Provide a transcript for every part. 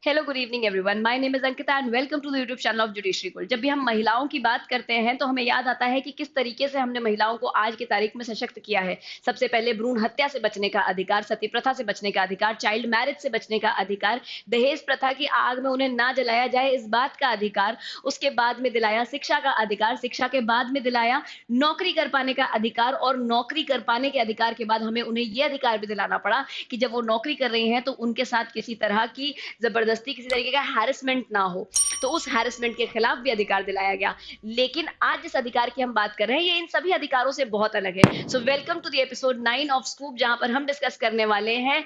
Hello, good evening everyone. My name is Ankita and welcome to the YouTube channel of judiciary कुल। जब भी हम महिलाओं की बात करते हैं तो हमें याद आता है कि किस तरीके से हमने महिलाओं को आज की तारीख में सशक्त किया है। सबसे पहले भ्रूण हत्या से बचने का अधिकार, सती प्रथा से बचने का अधिकार, चाइल्ड मैरिज से बचने का अधिकार, दहेज प्रथा की आग में उन्हें ना जलाया जाए इस बात का अधिकार, उसके बाद में दिलाया शिक्षा का अधिकार, शिक्षा के बाद में दिलाया नौकरी कर पाने का अधिकार, और नौकरी कर पाने के अधिकार के बाद हमें उन्हें यह अधिकार भी दिलाना पड़ा कि जब वो नौकरी कर रही हैं तो उनके साथ किसी तरह की जबरदस्ती, किसी तरीके का हैरेसमेंट ना हो। तो उस हैरेसमेंट के खिलाफ भी अधिकार दिलाया गया। लेकिन आज जिस अधिकार की हम बात कर रहे हैं ये इन सभी अधिकारों से बहुत अलग है। So welcome to the episode 9 of scoop, जहां पर हम डिस्कस करने वाले हैं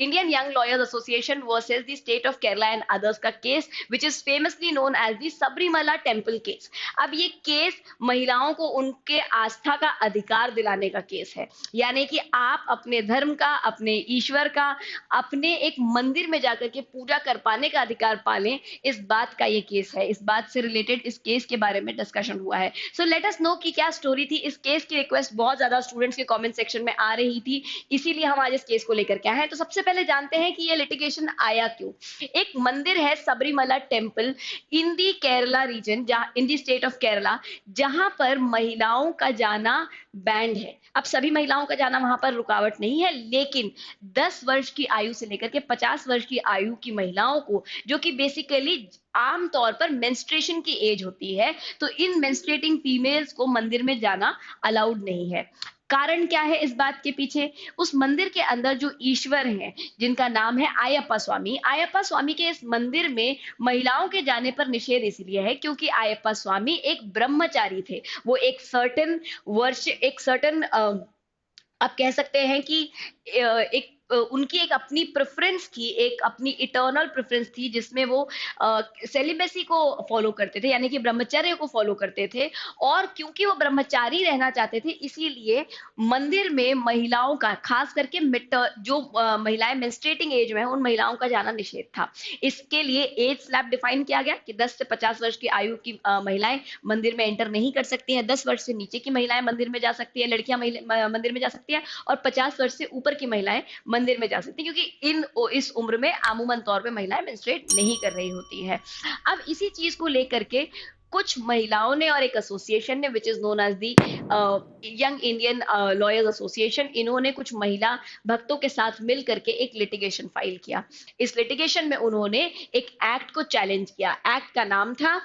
Indian Young Lawyers Association versus the State of Kerala and others का case, which is famously known as the Sabarimala temple case. अब ये केस महिलाओं को उनके आस्था का अधिकार दिलाने का केस है, यानी कि आप अपने धर्म का, अपने ईश्वर का, अपने एक मंदिर में जाकर के पूजा कर पाने का अधिकार पालें, इस बात का ये केस है। इस बात से रिलेटेड इस केस के बारे में डिस्कशन हुआ है। सो लेट अस नो कि क्या स्टोरी थी। इस केस की रिक्वेस्ट बहुत ज्यादा स्टूडेंट्स के कमेंट सेक्शन में आ रही थी, इसीलिए हम आज इस केस को लेकर के आए हैं। तो सबसे पहले जानते हैं कि ये लिटिगेशन आया क्यों। एक मंदिर है Sabarimala temple in the Kerala region, in the state of Kerala, जहां पर महिलाओं का जाना बैंड है। अब सभी महिलाओं का जाना वहां पर रुकावट नहीं है, लेकिन 10 वर्ष की आयु से लेकर के 50 वर्ष की आयु की महिलाओं को, जो कि बेसिकली आमतौर पर मेंस्ट्रुएशन की एज होती है, तो इन मेंस्ट्रुएटिंग फीमेल्स को मंदिर में जाना अलाउड नहीं है। कारण क्या है इस बात के पीछे? उस मंदिर के अंदर जो ईश्वर हैं, जिनका नाम है आयप्पा स्वामी के इस मंदिर में महिलाओं के जाने पर निषेध इसलिए है क्योंकि आयप्पा स्वामी एक ब्रह्मचारी थे। वो एक सर्टेन वर्ष, एक सर्टेन आप कह सकते हैं कि एक उनकी एक अपनी प्रेफरेंस थी, एक अपनी इटर्नल प्रेफरेंस थी, जिसमें वो सेलिबेसी को फॉलो करते थे, यानी कि ब्रह्मचर्य को फॉलो करते थे। और क्योंकि वो ब्रह्मचारी रहना चाहते थे, इसीलिए मंदिर में महिलाओं का, खास करके जो महिलाएं मेंस्ट्रुएटिंग एज में है, उन महिलाओं का जाना निषेध था। इसके लिए एज स्लैब डिफाइन किया गया कि 10 से 50 वर्ष की आयु की महिलाएं मंदिर में एंटर नहीं कर सकती हैं, 10 वर्ष से नीचे की महिलाएं मंदिर में जा सकती है, लड़कियां मंदिर में जा सकती है, और 50 वर्ष से ऊपर की महिलाएं मंदिर में जा सकती है, क्योंकि इस उम्र में आमूमन तौर पे महिलाएं मेंस्ट्रुएट नहीं कर रही होती है। अब इसी चीज को लेकर के कुछ महिलाओं ने और एक एसोसिएशन ने, which is known as the young Indian lawyers association, इन्होंने कुछ महिला भक्तों के साथ मिल करके एक लिटिगेशन फाइल किया। इस लिटिगेशन में उन्होंने एक एक्ट को चैलेंज किया। एक्ट का नाम था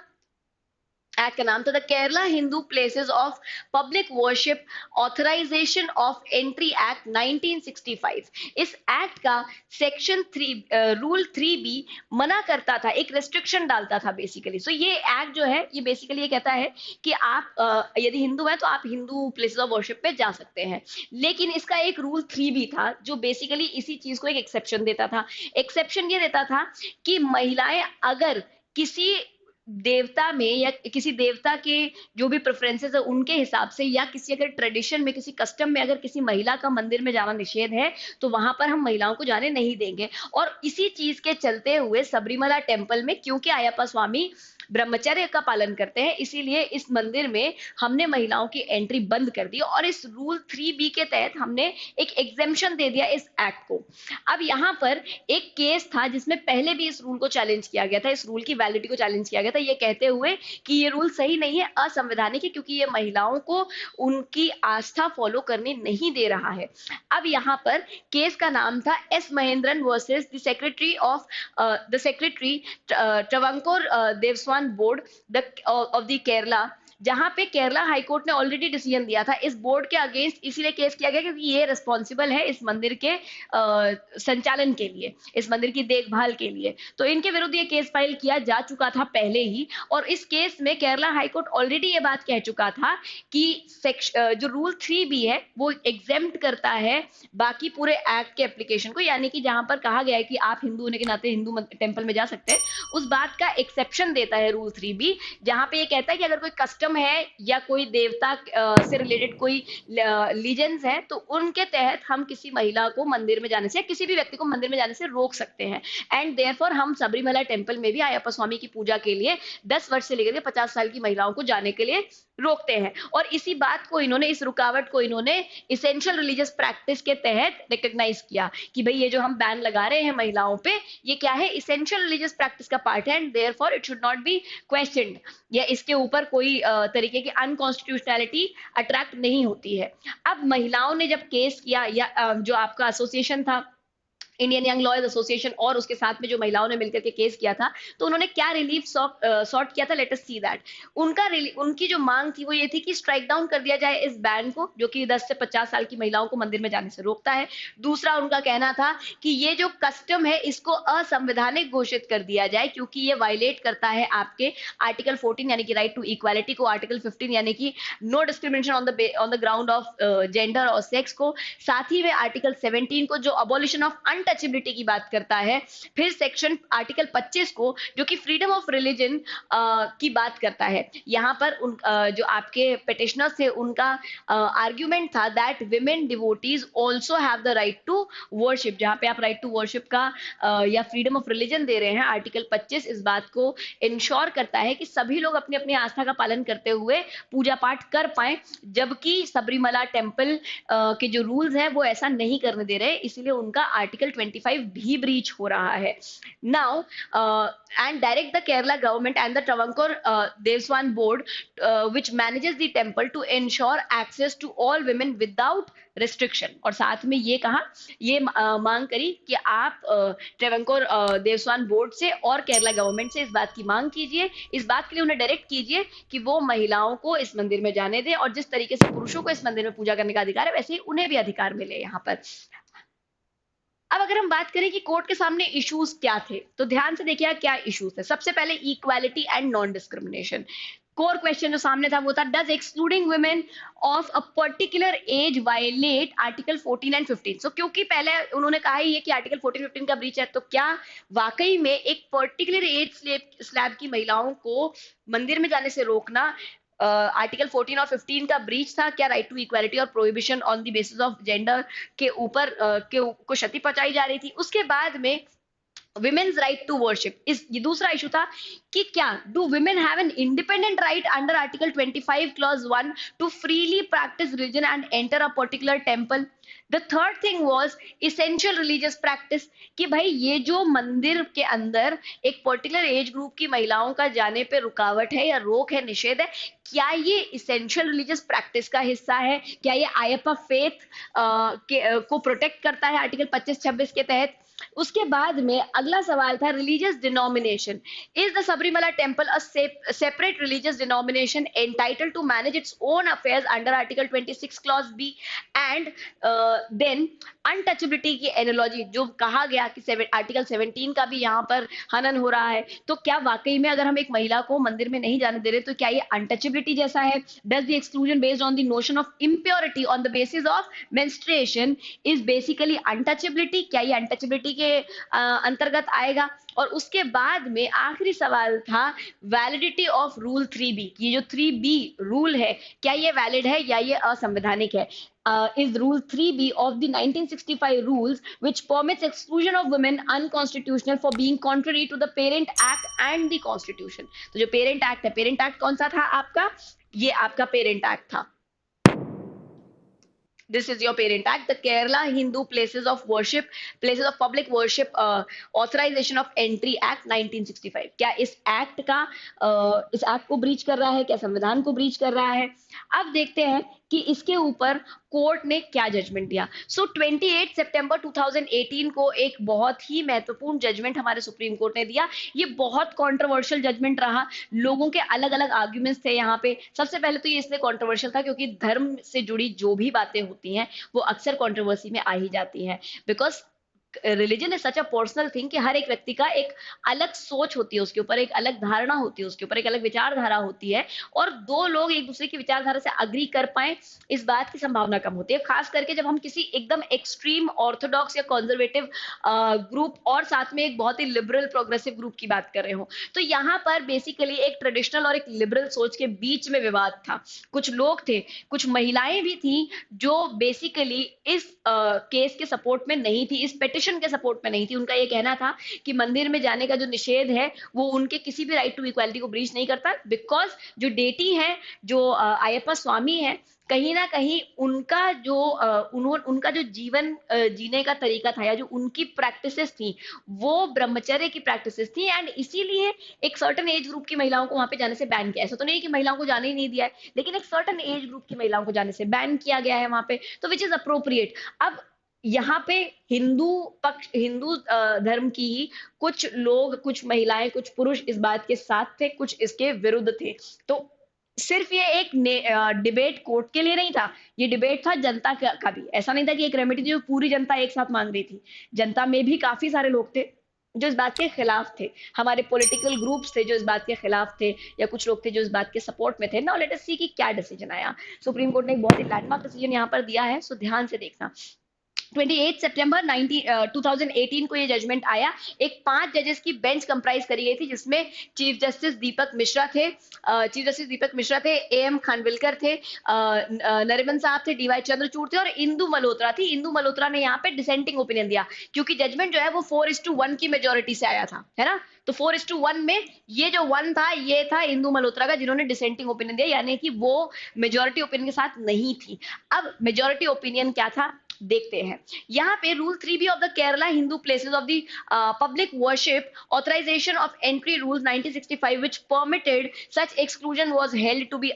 the Kerala Hindu places of public worship authorization of entry act 1965। इस एक्ट का सेक्शन 3 रूल 3B मना करता था, एक रेस्ट्रिक्शन डालता था बेसिकली। सो ये एक्ट जो है ये बेसिकली ये कहता है कि आप यदि हिंदू हैं तो आप हिंदू प्लेसेस ऑफ वर्शिप पे जा सकते हैं। लेकिन इसका एक रूल 3B था जो बेसिकली इसी चीज को एक एक्सेप्शन देता था। एक्सेप्शन ये देता था कि महिलाएं अगर किसी देवता में, या किसी देवता के जो भी प्रेफरेंसेस है उनके हिसाब से, या किसी अगर ट्रेडिशन में, किसी कस्टम में अगर किसी महिला का मंदिर में जाना निषेध है, तो वहां पर हम महिलाओं को जाने नहीं देंगे। और इसी चीज के चलते हुए सबरीमला टेम्पल में, क्योंकि अयप्पा स्वामी ब्रह्मचर्य का पालन करते हैं, इसीलिए इस मंदिर में हमने महिलाओं की एंट्री बंद कर दी, और इस रूल 3B के तहत हमने एक एग्जेम्पशन दे दिया इस एक्ट को। अब यहाँ पर एक केस था जिसमें पहले भी इस रूल को चैलेंज किया गया था, इस रूल की वैलिडिटी को चैलेंज किया गया था, ये कहते हुए कि ये रूल सही नहीं है, असंवैधानिक है, क्योंकि ये महिलाओं को उनकी आस्था फॉलो करने नहीं दे रहा है। अब यहाँ पर केस का नाम था S Mahendran versus the secretary Travancore Devaswom board of the Kerala, जहां पे केरला हाईकोर्ट ने ऑलरेडी डिसीजन दिया था। इस बोर्ड के अगेंस्ट इसीलिए केस किया गया क्योंकि ये रिस्पॉन्सिबल है इस मंदिर के संचालन के लिए, इस मंदिर की देखभाल के लिए। तो इनके विरुद्ध ये केस फाइल किया जा चुका था पहले ही, और इस केस में केरला हाईकोर्ट ऑलरेडी ये बात कह चुका था कि जो रूल 3B है वो एग्जेम्प्ट करता है बाकी पूरे एक्ट के एप्लीकेशन को, यानी कि जहां पर कहा गया है कि आप हिंदू होने के नाते हिंदू टेम्पल में जा सकते हैं, उस बात का एक्सेप्शन देता है रूल 3B, जहां पे ये कहता है कि अगर कोई कस्टम है या कोई देवता से रिलेटेड कोई लीजेंड्स है, तो उनके तहत हम किसी महिला को मंदिर में जाने से, या किसी भी व्यक्ति को मंदिर में जाने से रोक सकते हैं। एंड देयरफॉर हम सबरीमला टेम्पल में भी अयप्पा स्वामी की पूजा के लिए 10 वर्ष से लेकर 50 साल की महिलाओं को जाने के लिए रोकते हैं। और इसी बात को इन्होंने, इस रुकावट को इन्होंने इसेंशियल रिलीजियस प्रैक्टिस के तहत रिकॉग्नाइज किया कि भाई ये जो हम बैन लगा रहे हैं महिलाओं पे, ये क्या है, इसेंशियल रिलीजियस प्रैक्टिस का पार्ट है, and therefore it should not be questioned, या इसके ऊपर कोई तरीके की अनकॉन्स्टिट्यूशनैलिटी अट्रैक्ट नहीं होती है। अब महिलाओं ने जब केस किया, या जो आपका एसोसिएशन था इंडियन यंग लॉयर्स एसोसिएशन, और उसके साथ में जो महिलाओं ने मिलकर के केस किया था, तो उन्होंने क्या रिलीफ सॉर्ट किया था, लेट अस सी दैट। उनकी जो मांग थी वो ये थी कि स्ट्राइक डाउन कर दिया जाए इस बैन को, जो कि 10 से 50 साल की महिलाओं को मंदिर में जाने से रोकता है। दूसरा उनका कहना था कि ये जो कस्टम है इसको असंवैधानिक घोषित कर दिया जाए, क्योंकि ये वायलेट करता है आपके आर्टिकल 14 यानी कि राइट टू इक्वालिटी को, आर्टिकल 15 यानी कि no discrimination on the ground of gender और सेक्स को, साथ ही में आर्टिकल 17 को जो अबॉलिशन ऑफ अनटचेबिलिटी की बात करता है, फिर सेक्शन आर्टिकल 25 को जो कि फ्रीडम ऑफ रिलीजन की बात करता है। यहाँ पर जो आपके पिटिशनर्स थे उनका आर्ग्यूमेंट था that women devotees also have the right to worship, जहाँ पे आप राइट टू वर्शिप का या फ्रीडम ऑफ रिलीजन दे रहे हैं, आर्टिकल 25 इस बात को इंश्योर करता है कि सभी लोग अपनी अपनी आस्था का पालन करते हुए पूजा पाठ कर पाए, जबकि सबरीमला टेम्पल के जो रूल्स हैं वो ऐसा नहीं करने दे रहे, इसीलिए उनका आर्टिकल 25 भी ब्रीच हो रहा है। Now and direct the Kerala government and the Travancore Devasthan board which manages the temple to ensure access to all women without restriction। और साथ में ये कहा, ये मांग करी कि आप ट्रेवंकोर देवस्थान बोर्ड से और केरला गवर्नमेंट से इस बात की मांग कीजिए, इस बात के लिए उन्हें डायरेक्ट कीजिए कि वो महिलाओं को इस मंदिर में जाने दें, और जिस तरीके से पुरुषों को इस मंदिर में पूजा करने का अधिकार है वैसे ही उन्हें भी अधिकार मिले यहाँ पर। अब अगर हम बात करें कि कोर्ट के सामने इश्यूज क्या थे, तो ध्यान से देखिए क्या इश्यूज थे। सबसे पहले equality and non discrimination. Core question जो सामने था वो था, does excluding women of a particular age violate article 14 and 15। So क्योंकि पहले उन्होंने कहा ही है कि आर्टिकल 14-15 का ब्रीच है, तो क्या वाकई में एक पर्टिकुलर एज स्लैब की महिलाओं को मंदिर में जाने से रोकना आर्टिकल 14 और 15 का ब्रीच था? क्या राइट टू इक्वालिटी और prohibition on the basis of gender के ऊपर को क्षति पहुंचाई जा रही थी? उसके बाद में women's right to worship, इस ये दूसरा इशू था कि क्या do women have an independent right under article 25 clause 1 to freely practice religion and enter a particular temple? The third thing was essential religious practice, कि भाई ये जो मंदिर के अंदर एक पर्टिकुलर एज ग्रुप की महिलाओं का जाने पे रुकावट है या रोक है, निषेध है, क्या ये इसेंशियल रिलीजियस प्रैक्टिस का हिस्सा है? क्या ये आयप्पा फेथ को प्रोटेक्ट करता है आर्टिकल 25-26 के तहत? उसके बाद में अगला सवाल था religious denomination. Is the Sabarimala temple a separate religious denomination entitled to manage its own affairs under article 26 clause B? And then untouchability की एनालॉजी, जो कहा गया कि आर्टिकल 17 का भी यहाँ पर हनन हो रहा है, तो क्या वाकई में अगर हम एक महिला को मंदिर में नहीं जाने दे रहे तो क्या ये अनटचेबिलिटी जैसा है? Does the exclusion based on the notion of impurity on the basis of menstruation is basically untouchability? क्या ये अनटचेबिलिटी के अंतर्गत आएगा? और उसके बाद में आखिरी सवाल था वैलिडिटी ऑफ रूल 3B। ये जो 3B रूल है, क्या ये वैलिड है या ये असंवैधानिक है? Is rule 3B of the 1965 rules which permits exclusion of women unconstitutional for being contrary to the Parent Act and the Constitution। तो जो पेरेंट एक्ट है, पेरेंट एक्ट कौन सा था आपका? ये आपका पेरेंट एक्ट था। This is your Parent Act, the Kerala Hindu Places of Worship, Places of Public Worship Authorization of Entry Act 1965। क्या इस एक्ट को ब्रीच कर रहा है? क्या संविधान को ब्रीच कर रहा है? अब देखते हैं कि इसके ऊपर कोर्ट ने क्या जजमेंट दिया। सो 28 सितंबर 2018 को एक बहुत ही महत्वपूर्ण जजमेंट हमारे सुप्रीम कोर्ट ने दिया। ये बहुत कंट्रोवर्शियल जजमेंट रहा, लोगों के अलग अलग आर्ग्यूमेंट्स थे यहाँ पे। सबसे पहले तो ये इसलिए कंट्रोवर्शियल था क्योंकि धर्म से जुड़ी जो भी बातें होती हैं वो अक्सर कंट्रोवर्सी में आ ही जाती हैं, because religion is such a personal thing कि हर एक व्यक्ति का एक अलग सोच होती है, उसके ऊपर एक अलग धारणा होती है, उसके ऊपर एक अलग विचारधारा होती है, और दो लोग एक दूसरे की विचारधारा से अग्री कर पाए इस बात की संभावना कम होती है, खास करके जब हम किसी एकदम एक्सट्रीम ऑर्थोडॉक्स या कंजर्वेटिव ग्रुप और साथ में एक बहुत ही लिबरल प्रोग्रेसिव ग्रुप की बात कर रहे हो। तो यहाँ पर बेसिकली एक ट्रेडिशनल और एक लिबरल सोच के बीच में विवाद था। कुछ लोग थे, कुछ महिलाएं भी थी जो बेसिकली इस केस के सपोर्ट में नहीं थी, इस पेटिशन एजुकेशन के सपोर्ट में नहीं थी। उनका ये कहना था कि मंदिर में जाने का जो निषेध है वो उनके किसी भी राइट टू इक्वालिटी को ब्रीच नहीं करता, बिकॉज जो डेटी है, जो अयप्पा स्वामी है, कहीं ना कहीं उनका जो उनका जो जीवन जीने का तरीका था या जो उनकी प्रैक्टिसेस थी वो ब्रह्मचर्य की प्रैक्टिसेस थी, एंड इसीलिए एक सर्टन एज ग्रुप की महिलाओं को वहां पे जाने से बैन किया। ऐसा तो नहीं कि महिलाओं को जाने ही नहीं दिया है, लेकिन एक सर्टन एज ग्रुप की महिलाओं को जाने से बैन किया गया है वहां पे, तो विच इज अप्रोप्रिएट। अब यहाँ पे हिंदू पक्ष, हिंदू धर्म की ही कुछ लोग, कुछ महिलाएं, कुछ पुरुष इस बात के साथ थे, कुछ इसके विरुद्ध थे। तो सिर्फ ये एक डिबेट कोर्ट के लिए नहीं था, ये डिबेट था जनता का भी। ऐसा नहीं था कि एक रेमेडी जो पूरी जनता एक साथ मांग रही थी, जनता में भी काफी सारे लोग थे जो इस बात के खिलाफ थे, हमारे पॉलिटिकल ग्रुप्स थे जो इस बात के खिलाफ थे, या कुछ लोग थे जो इस बात के सपोर्ट में थे। नाउ लेट अस सी कि क्या डिसीजन आया। सुप्रीम कोर्ट ने एक बहुत ही लैंडमार्क डिसीजन यहाँ पर दिया है, सो ध्यान से देखना। 28 सितंबर 2018 को ये जजमेंट आया। एक 5 जजेस की बेंच कंप्राइज करी गई थी, जिसमें चीफ जस्टिस दीपक मिश्रा थे, ए एम खानविलकर थे, नरिमन साहब थे, डीवाई चंद्रचूड़ थे और इंदु मल्होत्रा थी। इंदु मल्होत्रा ने यहाँ पे डिसेंटिंग ओपिनियन दिया, क्योंकि जजमेंट जो है वो 4:1 की मेजोरिटी से आया था, है ना। तो 4:1 में ये जो 1 था, ये था इंदु मल्होत्रा का, जिन्होंने डिसेंटिंग ओपिनियन दिया, यानी कि वो मेजोरिटी ओपिनियन के साथ नहीं थी। अब मेजोरिटी ओपिनियन क्या था देखते हैं। यहाँ पे rule 3B of the Kerala Hindu places of the public worship authorization of entry rule 1965 which permitted such exclusion was held to be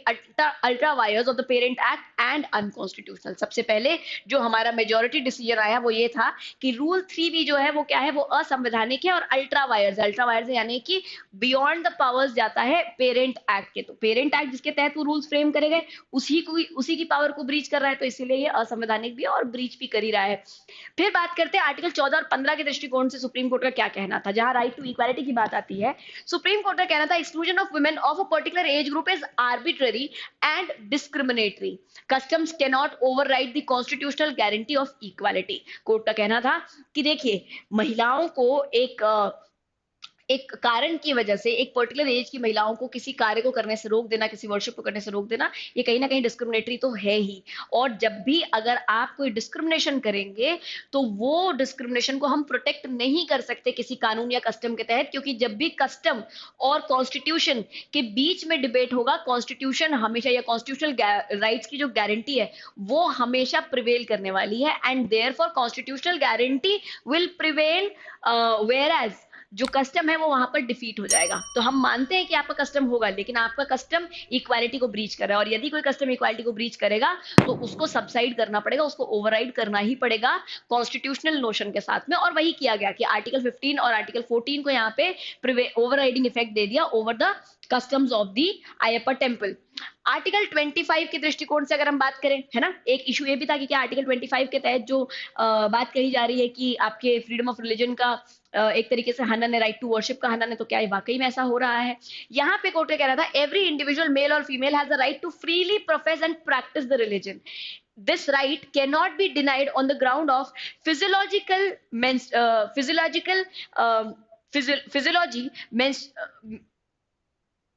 ultra vires of the parent act and unconstitutional। सबसे पहले जो हमारा मेजोरिटी डिसीजन आया वो ये था कि rule 3B जो है वो क्या है, वो असंवैधानिक है और अल्ट्रा वायर्स यानी कि बियॉन्ड द पावर्स जाता है पेरेंट एक्ट के। तो पेरेंट एक्ट जिसके तहत वो रूल्स फ्रेम करे गए उसी की पावर को ब्रीच कर रहा है, तो इसीलिए ये असंवैधानिक भी है और ब्रीच भी कर ही रहा है। फिर बात करते हैं आर्टिकल 14 और 15 के दृष्टिकोण से सुप्रीम कोर्ट का क्या कहना था। जहां राइट टू इक्वालिटी की बात आती है, सुप्रीम कोर्ट का कहना था exclusion of women of a particular age group is arbitrary and discriminatory, customs can not override the constitutional guarantee of equality. Court का कहना था कि देखिए, महिलाओं को एक कारण की वजह से, एक पर्टिकुलर एज की महिलाओं को किसी कार्य को करने से रोक देना, किसी वर्शिप को करने से रोक देना, ये कहीं ना कहीं डिस्क्रिमिनेटरी तो है ही। और जब भी अगर आप कोई डिस्क्रिमिनेशन करेंगे तो वो डिस्क्रिमिनेशन को हम प्रोटेक्ट नहीं कर सकते किसी कानून या कस्टम के तहत, क्योंकि जब भी कस्टम और कॉन्स्टिट्यूशन के बीच में डिबेट होगा, कॉन्स्टिट्यूशन हमेशा, या कॉन्स्टिट्यूशनल राइट्स की जो गारंटी है वो हमेशा प्रिवेल करने वाली है, and therefore constitutional guarantee will prevail, where as जो कस्टम है वो वहां पर डिफीट हो जाएगा। तो हम मानते हैं कि आपका कस्टम होगा, लेकिन आपका कस्टम इक्वालिटी को ब्रीच कर रहा है, और यदि कोई कस्टम इक्वालिटी को ब्रीच करेगा तो उसको सबसाइड करना पड़ेगा, उसको ओवरराइड करना ही पड़ेगा कॉन्स्टिट्यूशनल नोशन के साथ में। और वही किया गया कि आर्टिकल 15 और आर्टिकल 14 को यहाँ पे ओवरराइडिंग इफेक्ट दे दिया over the customs of the Ayyappa temple. Article 25 के दृष्टिकोण से अगर हम बात करें, है ना, एक इशू ये भी था कि क्या आर्टिकल 25 के तहत जो बात कही जा रही है कि आपके फ्रीडम ऑफ रिलीजन का एक तरीके से हनन है, राइट टू वर्शिप का हनन है, तो क्या ये वाकई में ऐसा हो रहा है। यहाँ पे कोर्ट ने कह रहा था एवरी इंडिविजुअल मेल और female has the right to freely profess and practise the religion. This right cannot be denied on the ground of physiology,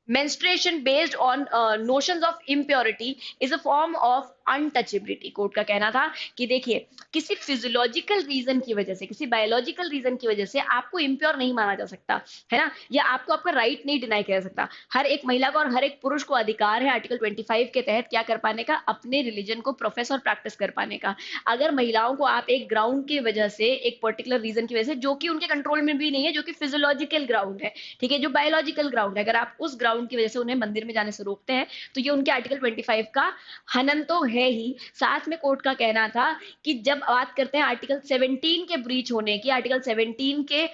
menstruation based on notions of impurity is a form of untouchability. Court का कहना था कि देखिए, किसी physiological reason की वजह से, किसी बायोलॉजिकल रीजन की वजह से आपको इम्प्योर नहीं माना जा सकता, है ना, या आपको आपका राइट नहीं डिनाई किया जा सकता। हर एक महिला को और हर एक पुरुष को अधिकार है आर्टिकल 25 के तहत क्या कर पाने का, अपने रिलीजन को प्रोफेस और प्रैक्टिस कर पाने का। अगर महिलाओं को आप एक ग्राउंड की वजह से, एक पर्टिकुलर रीजन की वजह से, जो कि उनके कंट्रोल में भी नहीं है, जो कि फिजियोलॉजिकल ग्राउंड है, ठीक है, जो बायोलॉजिकल ग्राउंड है, अगर आप उस ग्राउंड की वजह से उन्हें मंदिर में जाने से रोकते हैं तो ये उनके आर्टिकल 25 का हनन तो है ही। साथ में कोर्ट का कहना था कि जब बात करते हैं आर्टिकल 17 के ब्रीच होने की, आर्टिकल 17 के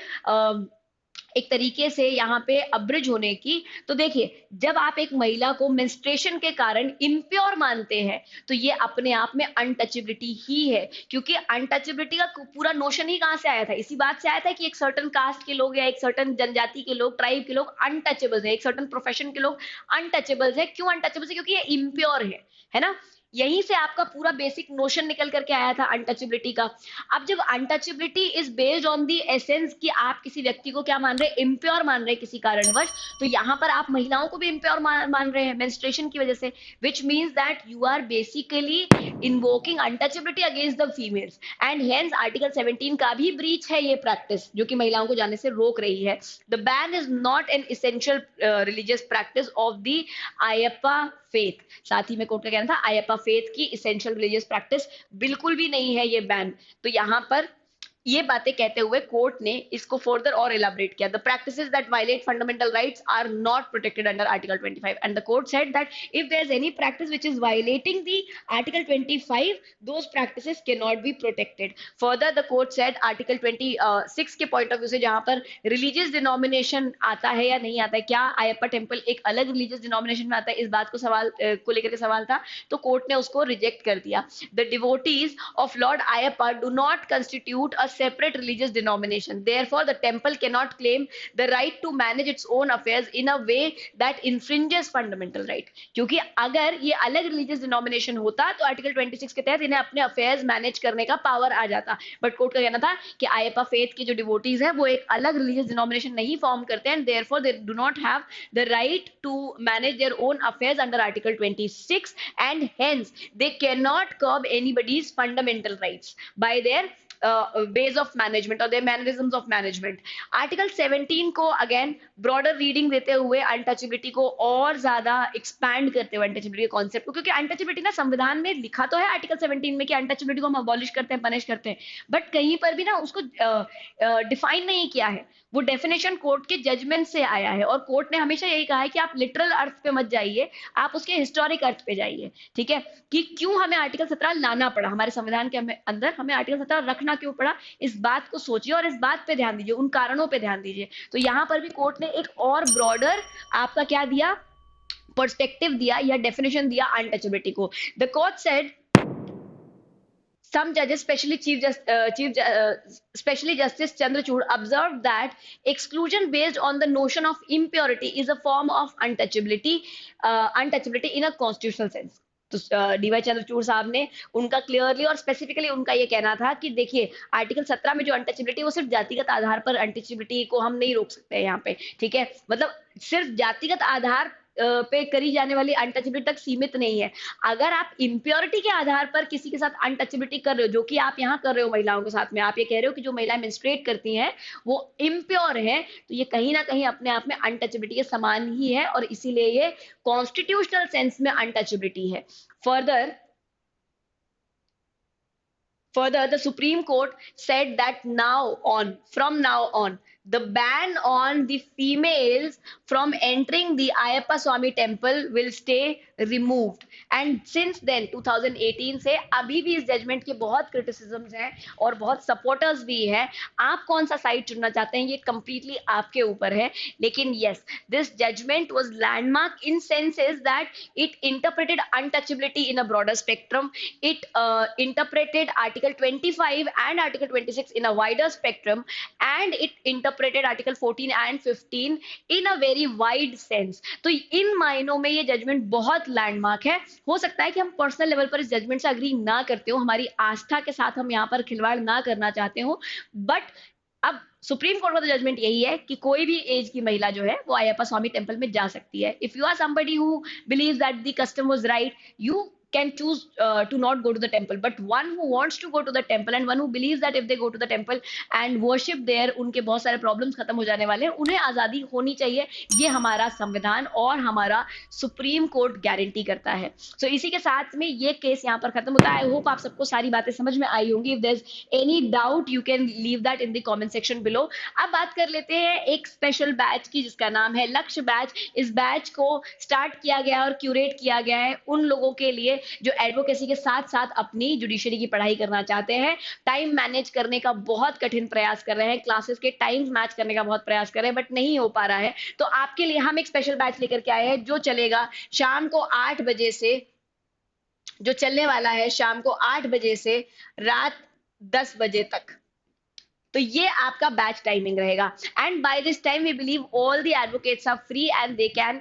एक तरीके से यहाँ पे अब्रिज होने की, तो देखिए, जब आप एक महिला को मेंस्ट्रुएशन के कारण इम्प्योर मानते हैं तो ये अपने आप में अनटचेबिलिटी ही है, क्योंकि अनटचेबिलिटी का पूरा नोशन ही कहां से आया था, इसी बात से आया था कि एक सर्टन कास्ट के लोग या एक सर्टन जनजाति के लोग, ट्राइब के लोग अनटचेबल्स है, एक सर्टन प्रोफेशन के लोग अनटचेबल्स है। क्यों अनटचेबल्स है? क्योंकि ये इम्प्योर है ना। यहीं से आपका पूरा बेसिक नोशन निकल करके आया था अनटचेबिलिटी का। अब जब untouchability is based on the essence कि आप किसी व्यक्ति को क्या मान रहे हैं, इम्प्योर मान रहे हैं किसी कारणवश, तो यहाँ पर आप महिलाओं को भी इम्प्योर मान रहे हैं मेंस्ट्रुएशन की वजह से, which means that you are basically invoking untouchability against the females, and hence article 17 का भी ब्रीच है ये प्रैक्टिस जो कि महिलाओं को जाने से रोक रही है। The ban is not an essential religious practice of the Ayyappa faith. साथ ही में कोर्ट का कहना था आयप्पा फेथ की इसेंशियल रिलीजियस प्रैक्टिस बिल्कुल भी नहीं है ये बैन। तो यहाँ पर ये बातें कहते हुए कोर्ट ने इसको फर्दर और एलाबरेट किया। The practices that violate fundamental rights are not protected under article 25 and the court said that if there is any practice which is violating the article 25 those practices can not be protected. Further the court said article 26 के point of view से जहां पर religious denomination आता है या नहीं आता है, क्या अयप्पा टेम्पल एक अलग रिलीजियस डिनोमिनेशन में आता है, इस बात को सवाल को लेकर के सवाल था, तो कोर्ट ने उसको रिजेक्ट कर दिया। The devotees of Lord Ayyappa do not constitute a separate religious denomination. Therefore, the temple cannot claim the right to manage its own affairs in a way that infringes fundamental right. क्योंकि अगर ये अलग religious denomination होता तो article 26 के तहत इन्हें अपने अफेयर्स मैनेज करने का पावर आ जाता। बट कोर्ट का कहना था कि अयप्पा फेथ के जो डिवोटीज हैं वो एक अलग रिलीजियस डिनोमिनेशन नहीं फॉर्म करते हैं, therefore they do not have the right to manage their own affairs under article 26 and hence they cannot curb anybody's fundamental rights by their ways of management or their mannerisms of management. Article 17 को again broader reading देते हुए untouchability को और ज्यादा expand करते हुए untouchability concept को, क्योंकि अनटचेबिलिटी ना संविधान में लिखा तो है आर्टिकल 17 में कि अनटचेबिलिटी को हम अबॉलिश करते हैं, पनिश करते हैं, बट कहीं पर भी ना उसको डिफाइन नहीं किया है। वो डेफिनेशन कोर्ट के जजमेंट से आया है और कोर्ट ने हमेशा यही कहा है कि आप लिटरल अर्थ पे मत जाइए, आप उसके हिस्टोरिक अर्थ पे जाइए। ठीक है, कि क्यों हमें आर्टिकल 17 लाना पड़ा हमारे संविधान के अंदर, हमें आर्टिकल 17 रखना क्यों पड़ा, इस बात को सोचिए और इस बात पे ध्यान दीजिए, उन कारणों पे ध्यान दीजिए। तो यहाँ पर भी कोर्ट ने एक और ब्रॉडर आपका क्या दिया, पर्सपेक्टिव दिया या डेफिनेशन दिया अनटचेबिलिटी को। The court said some judges, especially Justice Chandrachud, observed that exclusion based on the notion of impurity is a form of untouchability in a constitutional sense. तो डीवाई चंद्रचूड़ साहब ने उनका क्लियरली और specifically उनका ये कहना था कि देखिए आर्टिकल 17 में जो अनटचेबिलिटी वो सिर्फ जातिगत आधार पर अनटचेबिलिटी को हम नहीं रोक सकते यहाँ पे। ठीक है, मतलब सिर्फ जातिगत आधार पे करी जाने वाली अनटचेबिलिटी तक सीमित नहीं है। अगर आप इम्प्योरिटी के आधार पर किसी के साथ अनटचेबिलिटी कर रहे हो, जो कि आप यहाँ कर रहे हो महिलाओं के साथ में, आप ये कह रहे हो कि जो महिलाएं मेंस्ट्रुएट करती हैं वो इम्प्योर है, तो ये कहीं ना कहीं अपने आप में अनटचेबिलिटी के समान ही है और इसीलिए ये कॉन्स्टिट्यूशनल सेंस में अनटचेबिलिटी है। Further, the Supreme Court said that from now on, the ban on the females from entering the Ayyappa Swami temple will stay removed. And since then, 2018 से अभी भी इस जजमेंट के बहुत क्रिटिसिज्म्स हैं और बहुत सपोर्टर्स भी हैं। आप कौन सा साइड चुनना चाहते हैं ये कंप्लीटली आपके ऊपर है, लेकिन yes, this judgment was landmark in senses that it interpreted untouchability in a broader spectrum. It interpreted Article 25 and Article 26 in a wider spectrum, and it interpreted Article 14 and 15 in a very wide sense. तो इन मायनों में ये judgement बहुत landmark है। हो सकता है कि हम पर्सनल लेवल पर इस जजमेंट से अग्री ना करते हो, हमारी आस्था के साथ हम यहाँ पर खिलवाड़ ना करना चाहते हो, बट अब सुप्रीम कोर्ट का तो जजमेंट यही है कि कोई भी एज की महिला जो है वो अयप्पा स्वामी टेम्पल में जा सकती है। If you are somebody who believes that the custom was right, you can choose to not go to the temple, but one who wants to go to the temple and one who believes that if they go to the temple and worship there उनके बहुत सारे problems खत्म हो जाने वाले हैं, उन्हें आजादी होनी चाहिए। ये हमारा संविधान और हमारा सुप्रीम कोर्ट गारंटी करता है। सो इसी के साथ में ये केस यहाँ पर खत्म होता है। आई होप आप सबको सारी बातें समझ में आई होंगी। If there is any doubt you can leave that in the comment section below. अब बात कर लेते हैं एक स्पेशल बैच की जिसका नाम है लक्ष्य बैच। इस बैच को स्टार्ट किया गया और क्यूरेट किया गया है उन लोगों के लिए जो एडवोकेसी के साथ साथ अपनी जुडिशरी की पढ़ाई करना चाहते हैं, टाइम मैनेज करने का बहुत कठिन प्रयास कर रहे हैं, क्लासेस के टाइम्स मैच करने का बहुत प्रयास कर रहे हैं बट नहीं हो पा रहा है, तो आपके लिए हम एक स्पेशल बैच लेकर के आए हैं जो चलेगा शाम को 8 बजे से, जो चलने वाला है शाम को 8 बजे से रात 10 बजे तक। तो ये आपका बैच टाइमिंग रहेगा। And by this time we believe all the advocates are free and they can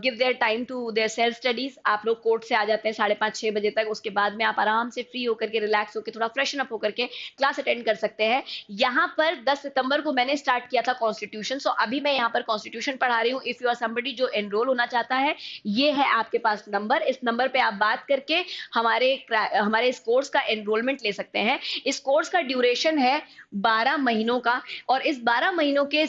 give their time to their self studies. आप लोग कोर्ट से आ जाते हैं 5:30-6 बजे तक, उसके बाद में आप आराम से फ्री होकर के, रिलैक्स होकर, थोड़ा फ्रेशन अप होकर के क्लास अटेंड कर सकते हैं। यहाँ पर 10 सितंबर को मैंने स्टार्ट किया था कॉन्स्टिट्यूशन, सो अभी मैं यहाँ पर कॉन्स्टिट्यूशन पढ़ा रही हूँ। इफ यू आर समबडी जो एनरोल होना चाहता है, ये है आपके पास नंबर, इस नंबर पे आप बात करके हमारे इस कोर्स का एनरोलमेंट ले सकते हैं। इस कोर्स का ड्यूरेशन है 12 महीनों का, और इस 12 महीनों के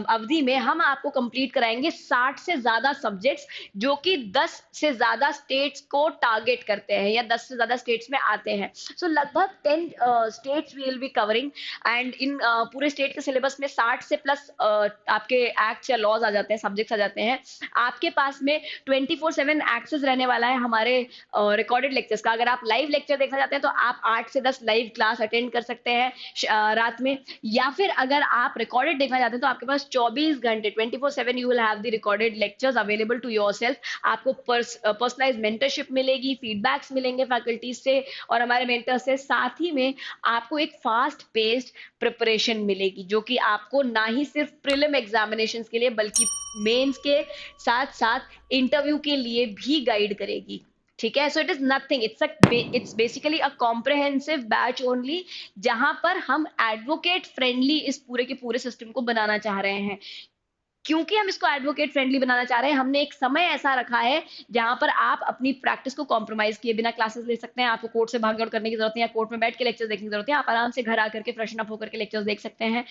अवधि में हम आपको कंप्लीट कराएंगे 60 से ज्यादा सब्जेक्ट्स, जो कि 10 से ज्यादा स्टेट्स को टारगेट करते हैं या 10 से ज्यादा स्टेट्स में आते हैं। सो लगभग 10 states we will be covering, and in पूरे स्टेट के सिलेबस में 60 से प्लस आपके एक्ट या लॉज आ जाते हैं, सब्जेक्ट्स आ जाते हैं। आपके पास में 24/7 एक्सेस रहने वाला है हमारे रिकॉर्डेड लेक्चर्स का। अगर आप लाइव लेक्चर देखना चाहते हैं तो आप 8 से 10 लाइव क्लास अटेंड कर सकते हैं रात में, या फिर अगर आप रिकॉर्डेड देखना चाहते हैं तो आपके पास 24 घंटे 24/7 you will have the recorded lectures available to yourself. आपको पर्सनलाइज मेंटरशिप मिलेगी, फीडबैक्स मिलेंगे फैकल्टीज से और हमारे मेंटर से, साथ ही में आपको एक फास्ट पेस्ड प्रिपरेशन मिलेगी, जो कि आपको ना ही सिर्फ प्रीलिम एग्जामिनेशंस के लिए बल्कि मेंस के साथ साथ इंटरव्यू के लिए भी गाइड करेगी। ठीक है, so it is nothing, it's basically a comprehensive batch only, जहां पर हम एडवोकेट फ्रेंडली इस पूरे के पूरे सिस्टम को बनाना चाह रहे हैं। क्योंकि हम इसको एडवोकेट फ्रेंडली बनाना चाह रहे हैं, हमने एक समय ऐसा रखा है जहां पर आप अपनी प्रैक्टिस को कॉम्प्रोमाइज किए बिना क्लासेस ले सकते हैं। आपको कोर्ट से भाग दौड़ करने की जरूरत नहीं है, कोर्ट में बैठ के लेक्चर्स देखने की जरूरत है, आप आराम से घर आकर के फ्रेशन अप होकर के लेक्चर्स देख सकते हैं।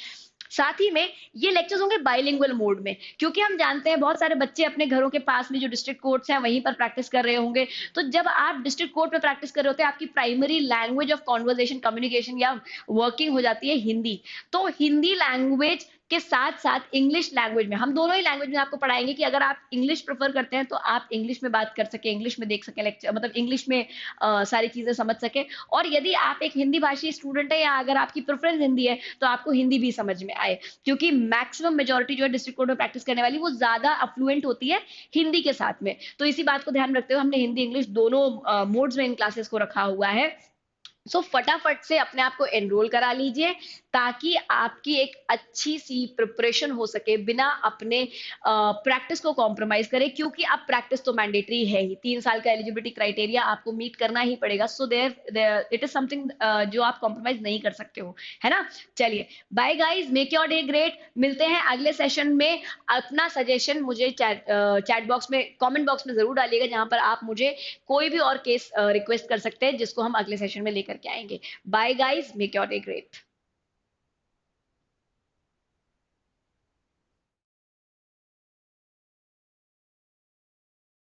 साथ ही में ये लेक्चर्स होंगे बाइलिंगुअल मोड में, क्योंकि हम जानते हैं बहुत सारे बच्चे अपने घरों के पास में जो डिस्ट्रिक्ट कोर्ट्स हैं वहीं पर प्रैक्टिस कर रहे होंगे। तो जब आप डिस्ट्रिक्ट कोर्ट में प्रैक्टिस कर रहे होते हैं, आपकी primary language of conversation, communication या वर्किंग हो जाती है हिंदी। तो हिंदी लैंग्वेज के साथ साथ इंग्लिश लैंग्वेज में, हम दोनों ही लैंग्वेज में आपको पढ़ाएंगे कि अगर आप इंग्लिश प्रेफर करते हैं तो आप इंग्लिश में बात कर सके, इंग्लिश में देख सके लेक्चर, मतलब इंग्लिश में सारी चीजें समझ सके। और यदि आप एक हिंदी भाषी स्टूडेंट है या अगर आपकी प्रेफरेंस हिंदी है तो आपको हिंदी भी समझ में आए, क्योंकि मैक्सिमम मेजोरिटी जो है डिस्ट्रिक्ट कोर्ट में प्रैक्टिस करने वाली वो ज्यादा अफ्लुएंट होती है हिंदी के साथ में। तो इसी बात को ध्यान में रखते हुए हमने हिंदी इंग्लिश दोनों मोड्स में इन क्लासेस को रखा हुआ है। सो फटाफट से अपने आप को एनरोल करा लीजिए, ताकि आपकी एक अच्छी सी प्रिपरेशन हो सके बिना अपने प्रैक्टिस को कॉम्प्रोमाइज करे, क्योंकि अब प्रैक्टिस तो मैंडेटरी है ही, 3 साल का एलिजिबिलिटी क्राइटेरिया आपको मीट करना ही पड़ेगा। So there it is something जो आप कॉम्प्रोमाइज नहीं कर सकते हो, है ना। चलिए bye guys, make your day great. मिलते हैं अगले सेशन में। अपना सजेशन मुझे चैट बॉक्स में, कमेंट बॉक्स में जरूर डालिएगा, जहां पर आप मुझे कोई भी और केस रिक्वेस्ट कर सकते हैं जिसको हम अगले सेशन में लेकर के आएंगे। Bye guys, make your day great.